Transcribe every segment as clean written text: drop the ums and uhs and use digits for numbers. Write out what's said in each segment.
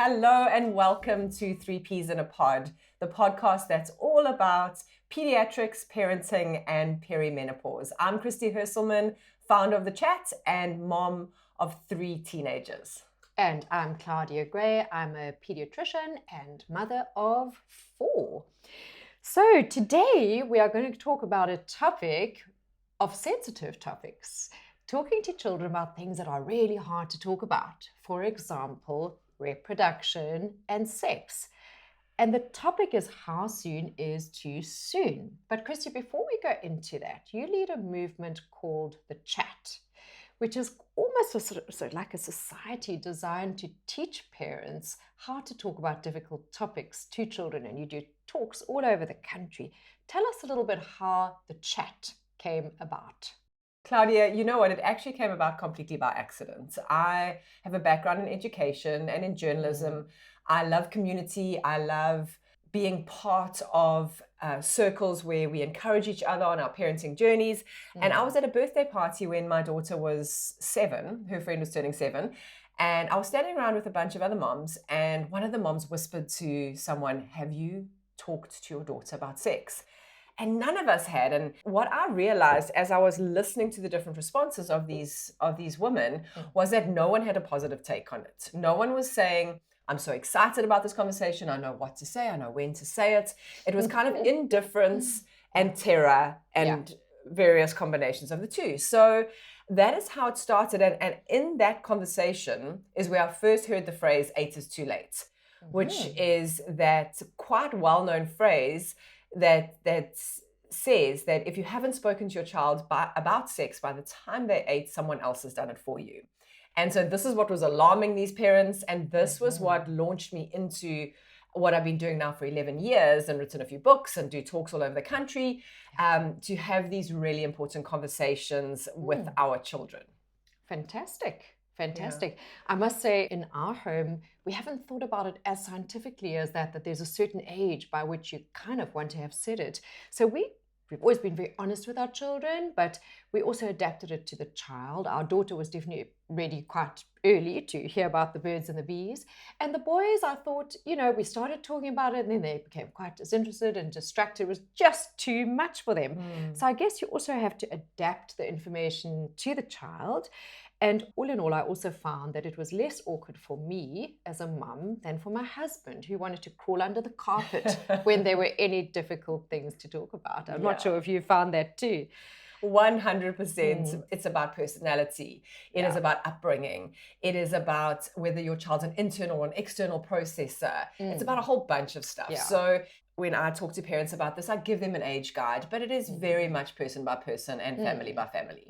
Hello and welcome to Three Peas in a Pod, the podcast that's all about pediatrics, parenting, and perimenopause. I'm Christy Herselman, founder of The Chat and mom of 3 teenagers. And I'm Claudia Gray. I'm a pediatrician and mother of 4. So today we are going to talk about a topic of sensitive topics, talking to children about things that are really hard to talk about. For example, reproduction and sex. And the topic is how soon is too soon. But Christy, before we go into that, you lead a movement called The Chat, which is almost like a society designed to teach parents how to talk about difficult topics to children. And you do talks all over the country. Tell us a little bit how The Chat came about. Claudia, you know what? It actually came about completely by accident. I have a background in education and in journalism. I love community. I love being part of circles where we encourage each other on our parenting journeys. And I was at a birthday party when my daughter was 7. Her friend was turning 7. And I was standing around with a bunch of other moms. And one of the moms whispered to someone, "Have you talked to your daughter about sex?" And none of us had. And what I realized as I was listening to the different responses of these women was that no one had a positive take on it. No one was saying, "I'm so excited about this conversation. I know what to say. I know when to say it." It was kind of indifference and terror and various combinations of the two. So that is how it started. And in that conversation is where I first heard the phrase, "8 is too late," which is that quite well-known phrase that says that if you haven't spoken to your child about sex by the time they're 8, someone else has done it for you. And so this is what was alarming these parents, and this was what launched me into what I've been doing now for 11 years and written a few books and do talks all over the country to have these really important conversations with our children. Fantastic. Yeah. I must say, in our home, we haven't thought about it as scientifically as that there's a certain age by which you kind of want to have said it. So we've always been very honest with our children, but we also adapted it to the child. Our daughter was definitely ready quite early to hear about the birds and the bees. And the boys, I thought, we started talking about it and then they became quite disinterested and distracted. It was just too much for them. So I guess you also have to adapt the information to the child. And all in all, I also found that it was less awkward for me as a mum than for my husband, who wanted to crawl under the carpet when there were any difficult things to talk about. I'm not sure if you found that too. 100%. It's about personality. It is about upbringing. It is about whether your child's an internal or an external processor. It's about a whole bunch of stuff. So when I talk to parents about this, I give them an age guide, but it is very much person by person and family by family.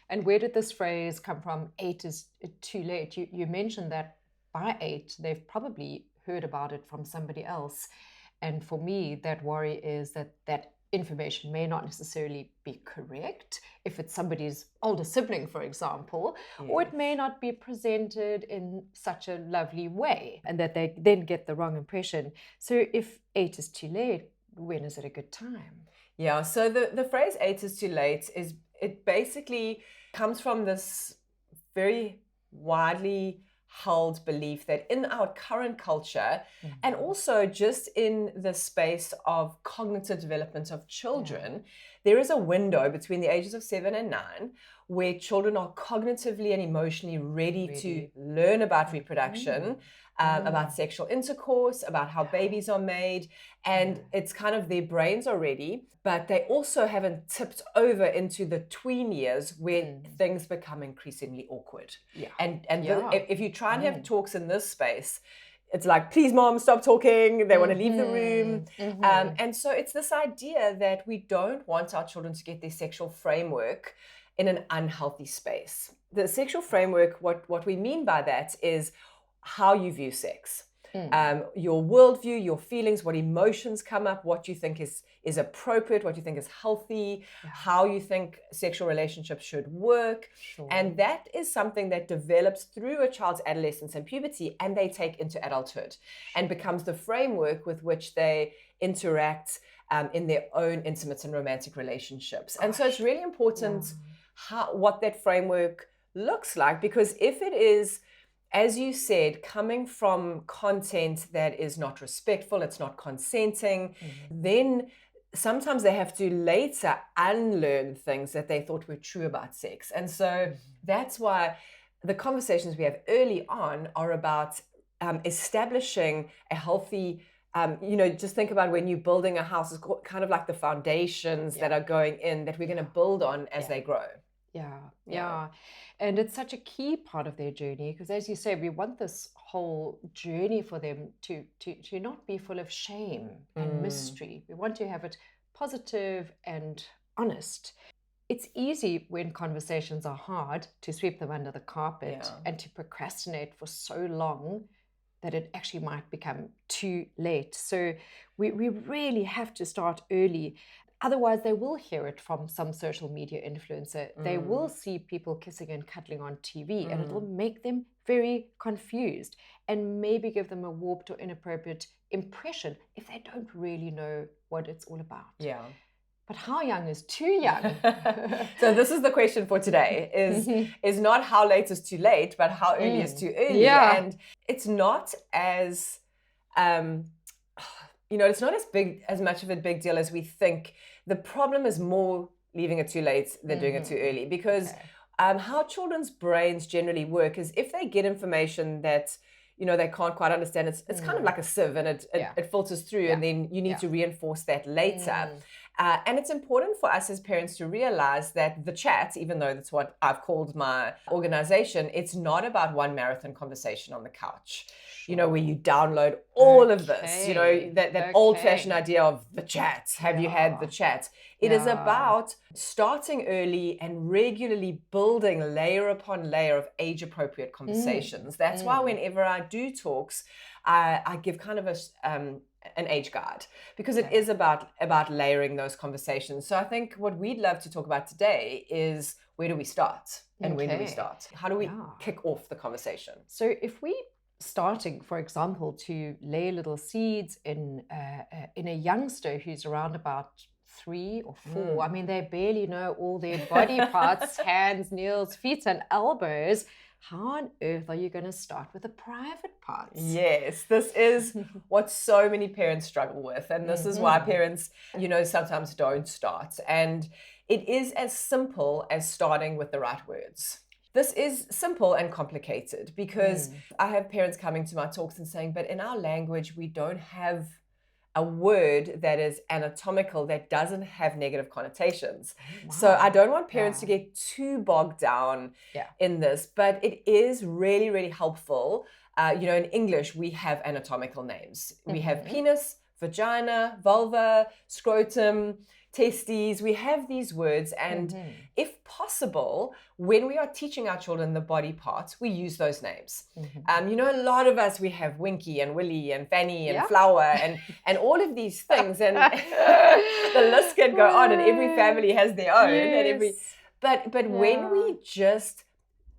And where did this phrase come from? 8 is too late. You mentioned that by 8, they've probably heard about it from somebody else. And for me, that worry is that information may not necessarily be correct if it's somebody's older sibling, for example, or it may not be presented in such a lovely way and that they then get the wrong impression. So if 8 is too late, when is it a good time? Yeah, so the phrase 8 is too late it basically comes from this very widely held belief that in our current culture and also just in the space of cognitive development of children, there is a window between the ages of 7 and 9 where children are cognitively and emotionally ready to learn about reproduction, about sexual intercourse, about how babies are made, and it's kind of their brains are ready, but they also haven't tipped over into the tween years where things become increasingly awkward. If you try and have talks in this space, it's like, "Please, mom, stop talking." They want to leave the room. And so it's this idea that we don't want our children to get their sexual framework in an unhealthy space. The sexual framework, what we mean by that is how you view sex, your worldview, your feelings, what emotions come up, what you think is appropriate, what you think is healthy, how you think sexual relationships should work. And that is something that develops through a child's adolescence and puberty, and they take into adulthood and becomes the framework with which they interact in their own intimate and romantic relationships. And so it's really important what that framework looks like, because if it is as you said, coming from content that is not respectful, it's not consenting, then sometimes they have to later unlearn things that they thought were true about sex. And so that's why the conversations we have early on are about establishing a healthy, just think about when you're building a house, it's kind of like the foundations that are going in that we're going to build on as they grow. Yeah. And it's such a key part of their journey because, as you say, we want this whole journey for them to not be full of shame and mystery. We want to have it positive and honest. It's easy when conversations are hard to sweep them under the carpet and to procrastinate for so long that it actually might become too late. So we really have to start early. Otherwise, they will hear it from some social media influencer. They will see people kissing and cuddling on TV, and it will make them very confused and maybe give them a warped or inappropriate impression if they don't really know what it's all about. Yeah. But how young is too young? So this is the question for today, is not how late is too late, but how early is too early. Yeah. And it's not as, it's not as much of a big deal as we think. The problem is more leaving it too late than doing it too early, because how children's brains generally work is if they get information that they can't quite understand, it's kind of like a sieve, and it filters through, and then you need to reinforce that later. And it's important for us as parents to realize that the chat, even though that's what I've called my organization, it's not about one marathon conversation on the couch, where you download all of this, that old-fashioned idea of the chat. Have you had the chat? It is about starting early and regularly building layer upon layer of age-appropriate conversations. That's why whenever I do talks, I give kind of an age guide, because it is about layering those conversations. So I think what we'd love to talk about today is, where do we start and when do we start? How do we kick off the conversation? So if we starting, for example, to lay little seeds in a youngster who's around about 3 or 4, I mean, they barely know all their body parts, hands, nails, feet, and elbows. How on earth are you going to start with the private parts? Yes, this is what so many parents struggle with. And this is why parents, sometimes don't start. And it is as simple as starting with the right words. This is simple and complicated because I have parents coming to my talks and saying, but in our language, we don't have a word that is anatomical, that doesn't have negative connotations. Wow. So I don't want parents to get too bogged down in this, but it is really, really helpful. In English, we have anatomical names. We have penis, vagina, vulva, scrotum, testes. We have these words, and if possible, when we are teaching our children the body parts, we use those names. A lot of us, we have Winky and Willy and Fanny and Flower and all of these things, and the list can go on, and every family has their own. Yes. And but when we just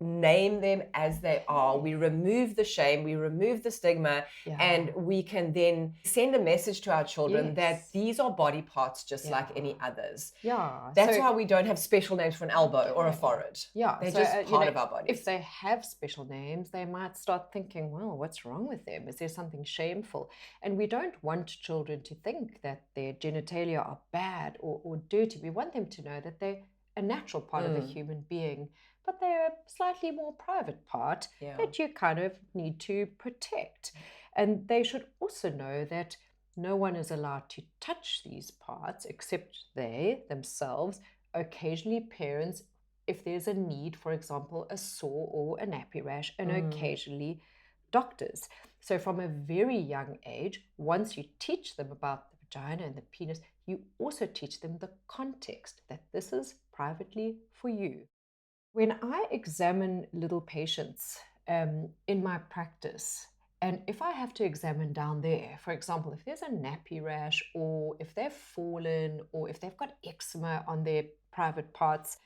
name them as they are, we remove the shame, we remove the stigma, and we can then send a message to our children that these are body parts just like any others. That's why we don't have special names for an elbow or a forehead. They're just part of our bodies. If they have special names, they might start thinking, well, what's wrong with them? Is there something shameful? And we don't want children to think that their genitalia are bad or dirty. We want them to know that they're a natural part of a human being, but they're a slightly more private part that you kind of need to protect. And they should also know that no one is allowed to touch these parts except they themselves, occasionally parents, if there's a need, for example, a sore or a nappy rash, and occasionally doctors. So from a very young age, once you teach them about the vagina and the penis, you also teach them the context that this is privately for you. When I examine little patients in my practice, and if I have to examine down there, for example, if there's a nappy rash, or if they've fallen, or if they've got eczema on their private parts,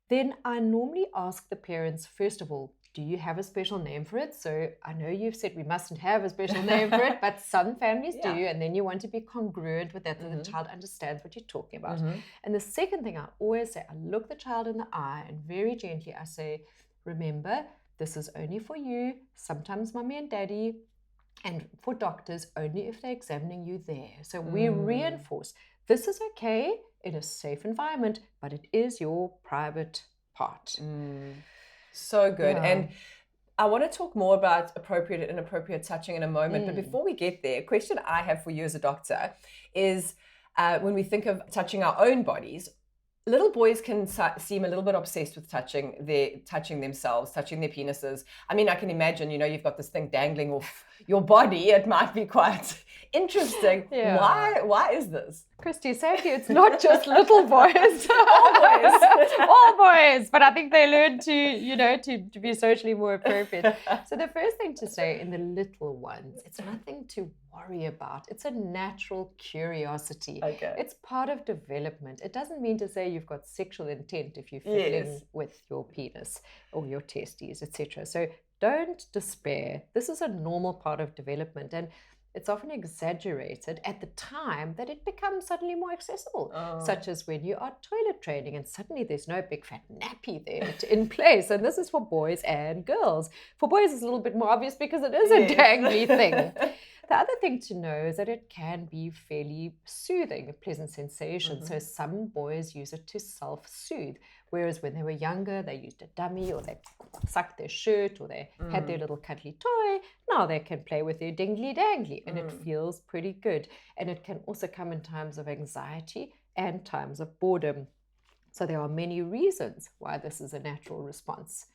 then I normally ask the parents, first of all, do you have a special name for it? So I know you've said we mustn't have a special name for it, but some families do, and then you want to be congruent with that, so the child understands what you're talking about. And the second thing I always say, I look the child in the eye and very gently I say, remember, this is only for you, sometimes mommy and daddy, and for doctors only if they're examining you there. So we reinforce this is okay in a safe environment, but it is your private part. So good. Yeah. And I want to talk more about appropriate and inappropriate touching in a moment. But before we get there, a question I have for you as a doctor is when we think of touching our own bodies, little boys can seem a little bit obsessed with touching themselves, touching their penises. I mean, I can imagine, you've got this thing dangling off your body. It might be quite interesting. Yeah. Why is this? Christy, safety, it's not just little boys. All boys. All boys. But I think they learn to be socially more appropriate. So the first thing to say in the little ones, it's nothing to worry about. It's a natural curiosity. Okay. It's part of development. It doesn't mean to say you've got sexual intent if you're fiddling with your penis or your testes, etc. So don't despair. This is a normal part of development, and it's often exaggerated at the time that it becomes suddenly more accessible, such as when you are toilet training and suddenly there's no big fat nappy there in place. And this is for boys and girls. For boys, it's a little bit more obvious because it is a dangly thing. The other thing to know is that it can be fairly soothing, a pleasant sensation. So some boys use it to self-soothe, whereas when they were younger, they used a dummy or they sucked their shirt or they had their little cuddly toy. Now they can play with their dingly-dangly and it feels pretty good. And it can also come in times of anxiety and times of boredom. So there are many reasons why this is a natural response.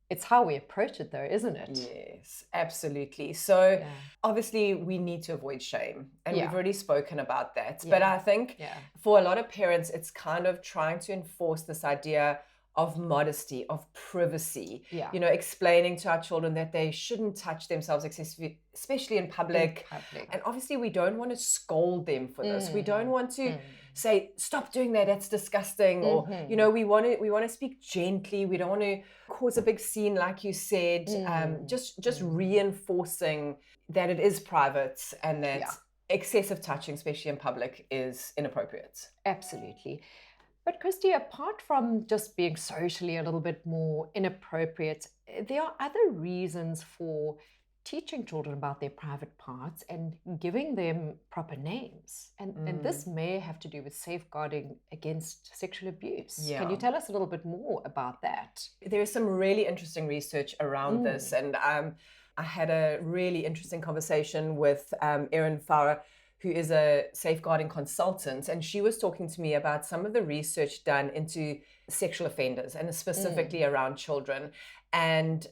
It's how we approach it, though, isn't it? Yes, absolutely. So obviously we need to avoid shame, and we've already spoken about that. But I think for a lot of parents, it's kind of trying to enforce this idea of modesty, of privacy, explaining to our children that they shouldn't touch themselves excessively, especially in public. And obviously we don't want to scold them for this. We don't want to say, stop doing that, that's disgusting. Or, we want to speak gently. We don't want to cause a big scene, like you said, just reinforcing that it is private and that excessive touching, especially in public, is inappropriate. Absolutely. But Christy, apart from just being socially a little bit more inappropriate, there are other reasons for teaching children about their private parts and giving them proper names. And this may have to do with safeguarding against sexual abuse. Yeah. Can you tell us a little bit more about that? There is some really interesting research around this. And I had a really interesting conversation with Erin Farah, who is a safeguarding consultant, and she was talking to me about some of the research done into sexual offenders and specifically around children. And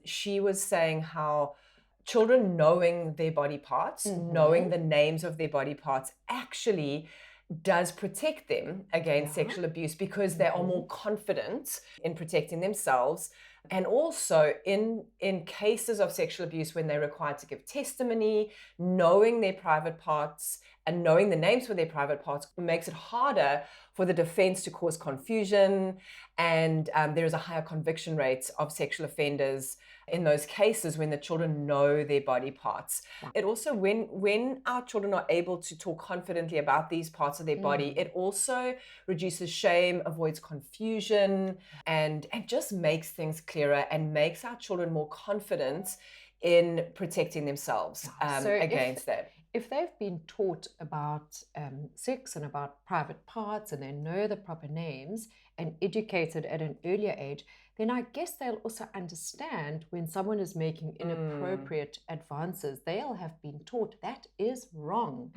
she was saying how children knowing their body parts, knowing the names of their body parts, actually does protect them against sexual abuse because they are more confident in protecting themselves. And also in cases of sexual abuse, when they're required to give testimony, knowing their private parts and knowing the names for their private parts makes it harder for the defense to cause confusion. And there is a higher conviction rate of sexual offenders in those cases when the children know their body parts. It also, when our children are able to talk confidently about these parts of their body, it also reduces shame, avoids confusion, and just makes things clearer and makes our children more confident in protecting themselves against that. If they've been taught about sex and about private parts and they know the proper names and educated at an earlier age, then I guess they'll also understand when someone is making inappropriate advances. They'll have been taught that is wrong.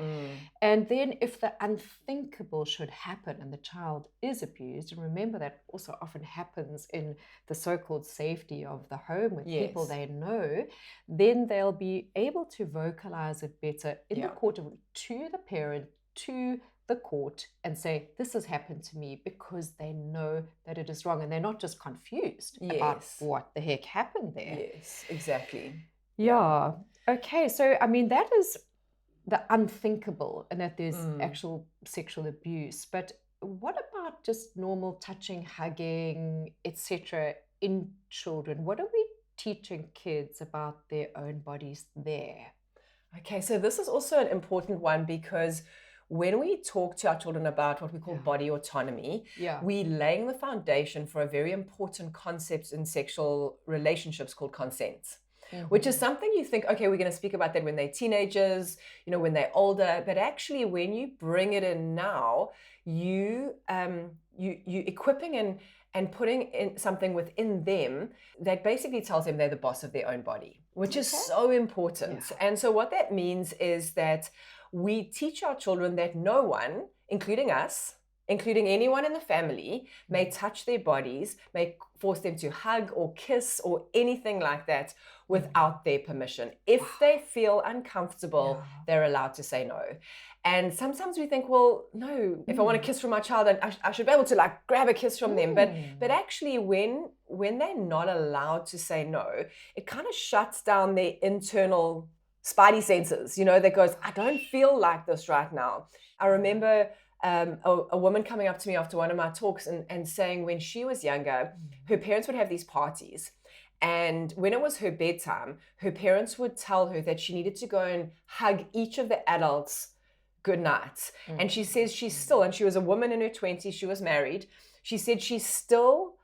And then if the unthinkable should happen and the child is abused, and remember that also often happens in the so-called safety of the home with people they know, then they'll be able to vocalize it better in the court to the parent, to the court, and say, this has happened to me, because they know that it is wrong and they're not just confused about what the heck happened there. Yes, exactly. Yeah. Okay. So, I mean, that is the unthinkable, and that there's actual sexual abuse. But what about just normal touching, hugging, etc. in children? What are we teaching kids about their own bodies there? Okay, so this is also an important one because when we talk to our children about what we call body autonomy, we laying the foundation for a very important concept in sexual relationships called consent. Which is something you think, okay, we're going to speak about that when they're teenagers, when they're older. But actually, when you bring it in now, you equipping and putting in something within them that basically tells them they're the boss of their own body, which is so important. And so what that means is that we teach our children that no one, including us, including anyone in the family, may touch their bodies, may force them to hug or kiss or anything like that without their permission. If they feel uncomfortable, they're allowed to say no. And sometimes we think, well, no, if I want a kiss from my child, I should be able to grab a kiss from them. But actually, when they're not allowed to say no, it kind of shuts down their internal spidey senses, that goes, I don't feel like this right now. I remember a woman coming up to me after one of my talks and saying when she was younger, her parents would have these parties. And when it was her bedtime, her parents would tell her that she needed to go and hug each of the adults good night. And she says she's still, and she was a woman in her 20s, she was married. She said she still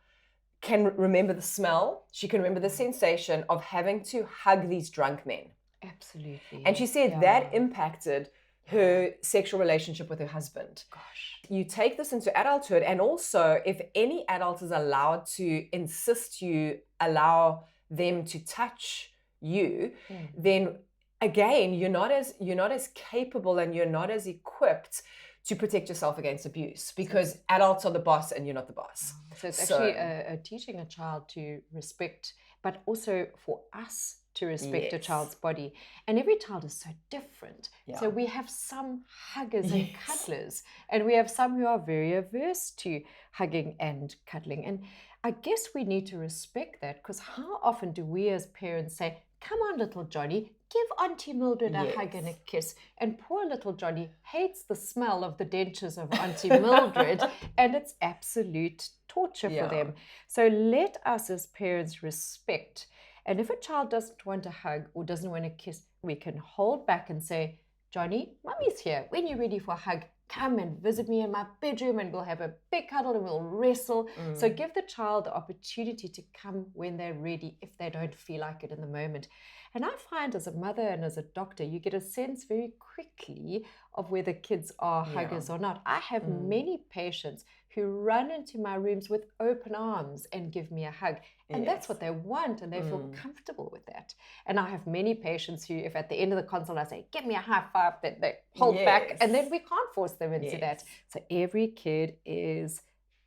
can remember the smell. She can remember the sensation of having to hug these drunk men. Absolutely. And she said that impacted her sexual relationship with her husband. Gosh. You take this into adulthood, and also if any adult is allowed to insist you allow them to touch you, then again, you're not as capable and you're not as equipped to protect yourself against abuse, because adults are the boss and you're not the boss. So it's actually teaching a child to respect, but also for us to respect a child's body. And every child is so different. So we have some huggers and cuddlers, and we have some who are very averse to hugging and cuddling. And I guess we need to respect that, because how often do we as parents say, come on, little Johnny, give Auntie Mildred a hug and a kiss. And poor little Johnny hates the smell of the dentures of Auntie Mildred, and it's absolute torture for them. So let us as parents respect. And if a child doesn't want a hug or doesn't want a kiss, we can hold back and say, Johnny, Mummy's here. When you're ready for a hug, come and visit me in my bedroom and we'll have a big cuddle and we'll wrestle. So give the child the opportunity to come when they're ready if they don't feel like it in the moment. And I find as a mother and as a doctor, you get a sense very quickly of whether kids are huggers or not. I have many patients who run into my rooms with open arms and give me a hug. And that's what they want, and they feel comfortable with that. And I have many patients who, if at the end of the consult I say, give me a high five, that they hold back, and then we can't force them into that. So every kid is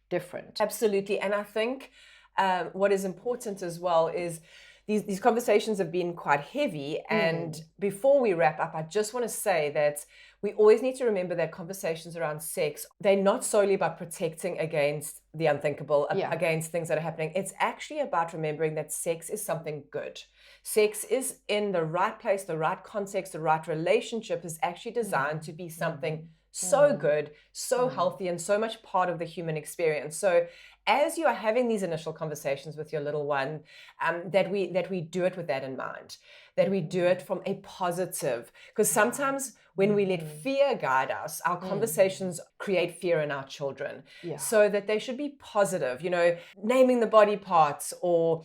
different. Absolutely. And I think what is important as well is these conversations have been quite heavy. And before we wrap up, I just want to say that we always need to remember that conversations around sex, they're not solely about protecting against the unthinkable, against things that are happening. It's actually about remembering that sex is something good. Sex is in the right place, the right context, the right relationship is actually designed to be something so good, so healthy, and so much part of the human experience. So as you are having these initial conversations with your little one, that we do it with that in mind, that we do it from a positive, because sometimes when we let fear guide us, our conversations create fear in our children. So that they should be positive, naming the body parts, or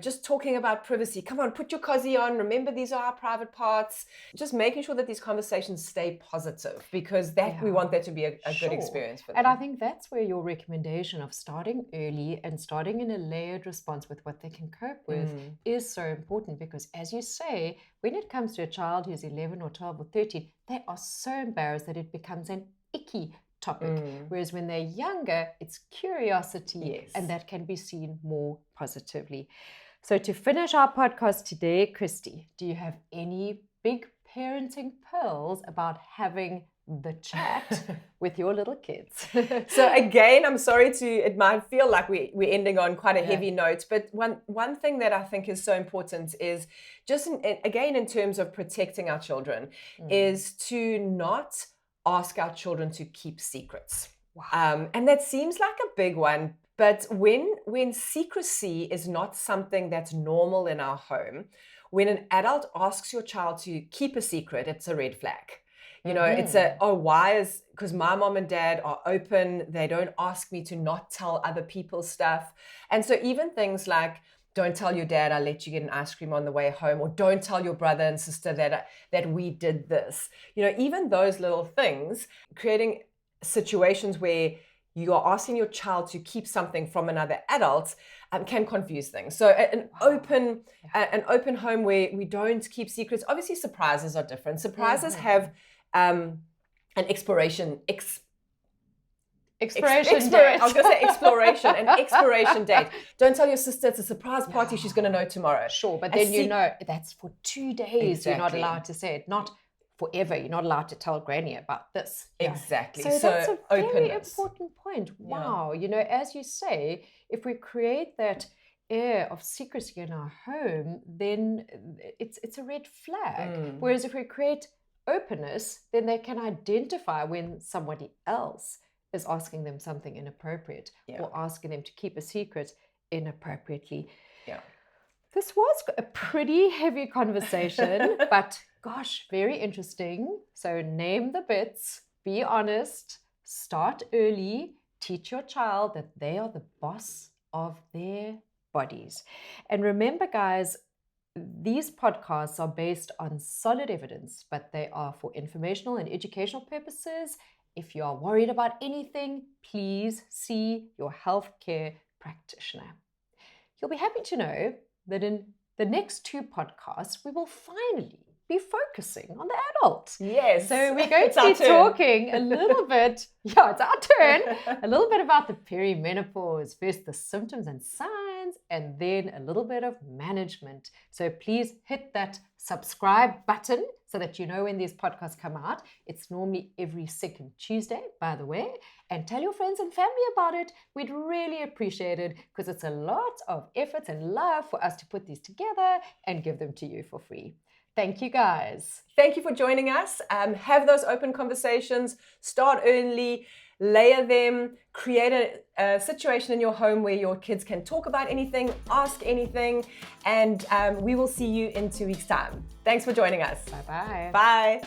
just talking about privacy. Come on, put your cozy on. Remember, these are our private parts. Just making sure that these conversations stay positive, because we want that to be a good experience for them. And I think that's where your recommendation of starting early and starting in a layered response with what they can cope with is so important, because as you say, when it comes to a child who's 11 or 12 or 13, they are so embarrassed that it becomes an icky topic. Whereas when they're younger, it's curiosity, and that can be seen more positively. So to finish our podcast today, Christy, do you have any big parenting pearls about having the chat with your little kids? So again, I'm sorry it might feel like we're ending on quite a heavy note, but one thing that I think is so important is just again in terms of protecting our children is to not ask our children to keep secrets. And that seems like a big one, but when secrecy is not something that's normal in our home, when an adult asks your child to keep a secret, it's a red flag. You know, it's because my mom and dad are open. They don't ask me to not tell other people stuff. And so even things like, don't tell your dad I let you get an ice cream on the way home, or don't tell your brother and sister that we did this. You know, even those little things, creating situations where you are asking your child to keep something from another adult can confuse things. So an open home where we don't keep secrets. Obviously, surprises are different. Surprises have an expiration date. I was going to say exploration, an expiration date. Don't tell your sister it's a surprise party. She's going to know tomorrow. Sure, but then you know that's for 2 days. Exactly. You're not allowed to say it. Not forever. You're not allowed to tell Granny about this. Exactly. So that's a very openness. important point. Wow. You know, as you say, if we create that air of secrecy in our home, then it's a red flag. Whereas if we create openness, then they can identify when somebody else is asking them something inappropriate or asking them to keep a secret inappropriately. Yeah. This was a pretty heavy conversation, but gosh, very interesting. So name the bits, be honest, start early, teach your child that they are the boss of their bodies. And remember, guys, these podcasts are based on solid evidence, but they are for informational and educational purposes. If you are worried about anything, please see your healthcare practitioner. You'll be happy to know that in the next 2 podcasts, we will finally be focusing on the adult. Yes. So we're going to be talking a little bit, it's our turn, a little bit about the perimenopause, first the symptoms and signs, and then a little bit of management. So please hit that subscribe button so that you know when these podcasts come out. It's normally every second Tuesday, by the way. And tell your friends and family about it. We'd really appreciate it because it's a lot of effort and love for us to put these together and give them to you for free. Thank you, guys. Thank you for joining us. Have those open conversations. Start early. Layer them. Create a situation in your home where your kids can talk about anything, ask anything, and we will see you in 2 weeks' time. Thanks for joining us. Bye-bye. Bye.